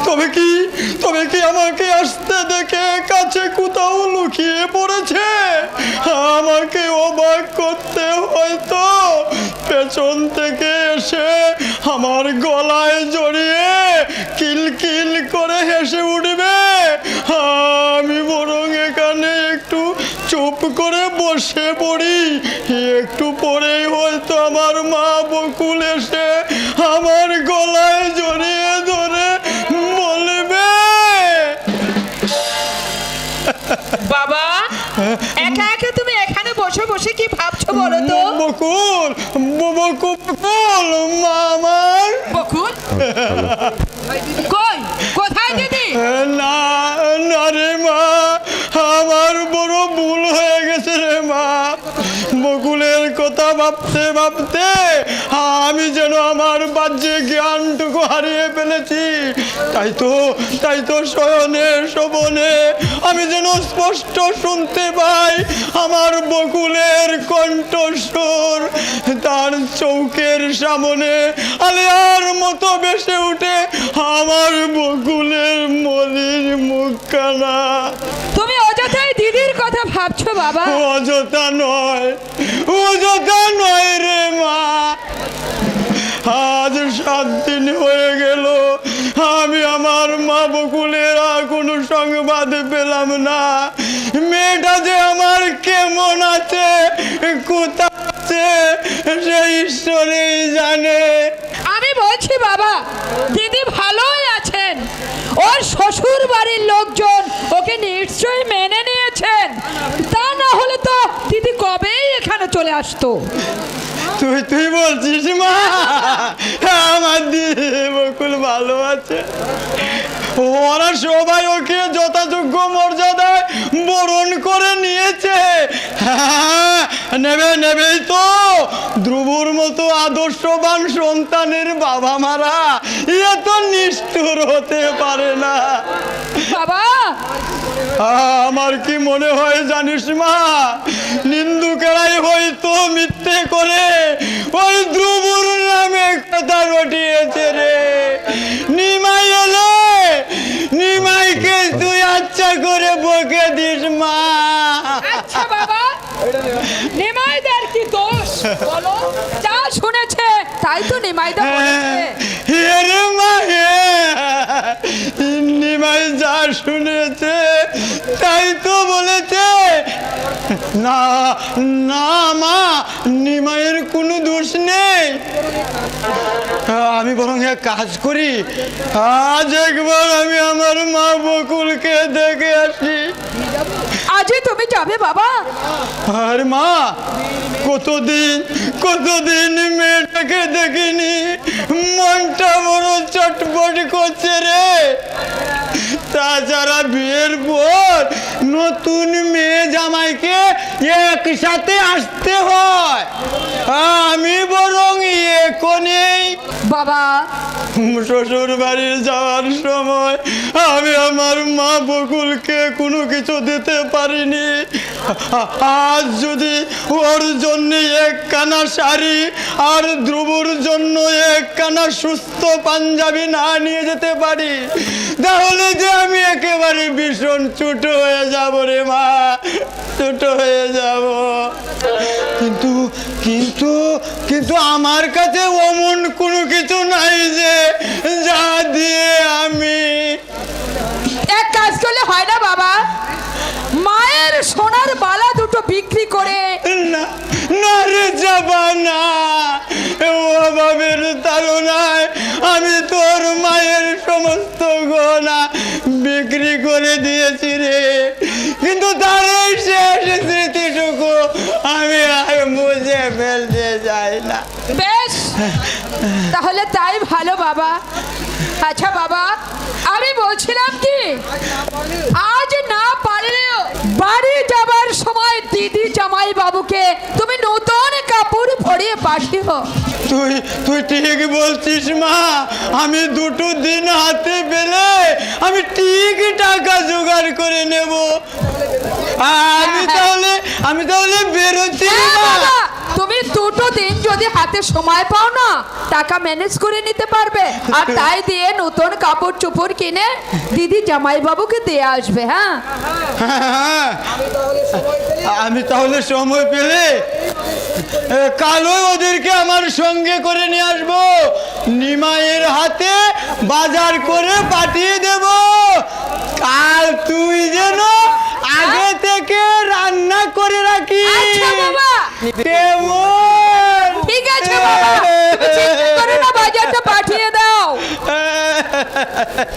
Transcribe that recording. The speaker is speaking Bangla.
তবে কি আমাকে আসতে দেখে কাছে কোথাও লুকিয়ে পড়েছে? আমাকে অবাক করতে হয়তো পেছন থেকে এসে আমার গলায় জড়িয়ে কিলকিল করে হেসে উঠবে। আমি বরং এখানে একটু চুপ করে বসে পড়ি। একটু পরেই হয়তো আমার মা বকুল এসে আমার গলায় জড়িয়ে ধরে বলবে। বাবা, একা একা তুমি এখানে বসে বসে কি ভাবছো বলো তো? বকুল, বকুল মা আমার। বকুল কই, কোথায় দিদি? না না রে মা, আমার বড় ভুল হয়ে গেছে রে মা। বকুলের কথা ভাবতে ভাবতে আমি যেন আমার বাহ্যিক জ্ঞানটুকু হারিয়ে ফেলেছি। তাই তো শয়নে শোভনে আমি যেন স্পষ্ট শুনতে পাই আমার বকুলের কণ্ঠস্বর। তার চৌকের সামনে আলিয়ার মতো ভেসে উঠে আমার বকুলের মলিন মুখখানা। তুমি অযথাই দিদির কথা ভাবছো বাবা। অযথা নয় রে মা। আজ 7 দিন হয়ে গেল আমি আমার মা বকুলের আর কোনো সংবাদ পেলাম না। মেয়েটা যে আমার কেমন আছে, কোথায় আছে, সে ঈশ্বরই জানে। আমি বলছি বাবা, দিদি ভালোই আছেন। ওর শ্বশুর বাড়ির লোকজন ওকে নিশ্চয়ই মেনে নিয়েছেন। তা না হলে তো দিদি কবেই এখানে চলে আসতো। তুই বলছিস মা? আমার দিদি বকুল ভালো আছে। ওরা সবাই ওকে যথাযোগ্য মর্যাদায় বরণ করে নিয়েছে। নেবেই তো। ধ্রুবর মতো আদর্শবান সন্তানের বাবা মারা এত নিষ্ঠুর হতে পারে না। বাবা, আমার কি মনে হয় জানিস মা, নিন্দুকেরাই হয়তো মিথ্যে করে ওই ধ্রুবর নামে কথা রটিয়েছে রে। নিমাই এলে নিমাইকে তুই আচ্ছা করে বকে দিস মা। আচ্ছা বাবা, নিমাইদার কি দোষ বলো? যা শুনেছে তাই তো নিমাইদা বলেছে। রে মা, নিমাই যা শুনেছে তাই তো বলেছে। না না মা, নিমাইয়ের কোনো দোষ নেই। আমি বরং এক কাজ করি, আজ একবার আমি আমার মা বকুলকে দেখে আসি। আজই তুমি যাবে বাবা? আর মা, কতদিন মেয়েটাকে দেখিনি, মনটা বড় চটপট করছে রে। তাছাড়া বিয়ের পর নতুন মেয়ে জামাইকে একসাথে আসতে হয়। আমি বরং এখনই বাবা, শ্বশুর বাড়ি যাওয়ার সময় আমি আমার মা বকুলকে কোনো কিছু দিতে পারিনি। আজ যদি ওর জন্য একখানা শাড়ি আর ধ্রুবর জন্য একখানা সুস্থ পাঞ্জাবি না নিয়ে যেতে পারি, তাহলে যে আমি একেবারে ভীষণ ছোট হয়ে যাব রে মা, ছোট হয়ে যাব। কিন্তু আমার কাছে অমন কোনো কিছু নাই যে যা দিয়ে আমি। এক কাজ করলে হয় না বাবা? মায়ের সোনার বালা দুটো বিক্রি করে। না রে যাবা না, অভাবের তাড়নায় আমি তোর মায়ের সমস্ত গয়না বিক্রি করে দিয়েছি রে। কিন্তু তার এই শেষ স্মৃতিটুকু আমি আর মুছে ফেলতে চাই না। বেশ, তাহলে তাই ভালো বাবা। আচ্ছা বাবা, আমি বলছিলাম কি, আজ না পারলেও বাড়ি যাবার সময় দিদি জামাই বাবুকে তুমি নতুন কাপড় পরিয়ে পাঠিও। তুই ঠিক বলছিস মা। আমি 2 দিন হাতে পেলে আমি ঠিক টাকা জোগাড় করে নেব। আমি তাহলে বেরোচ্ছি। তুমি দুটো দিন যদি হাতে সময় পাও না টাকা ম্যানেজ করে নিতে পারবে আর তাই দিয়ে নতুন কাপড় চোপড় কিনে দিদি জামাই বাবুকে দিয়ে আসবে। হ্যাঁ হ্যাঁ, আমি তাহলে সময় পেলে কালই ওদেরকে আমার সঙ্গে করে নিয়ে আসবো, নিমাইয়ের হাতে বাজার করে পাঠিয়ে দেব। কাল তুই যেন আগে থেকে রান্না করে রাখিস। আচ্ছা বাবা, কেমন? ঠিক আছে বাবা, তুমি চিন্তা করো না, বাজারটা পাঠিয়ে দাও।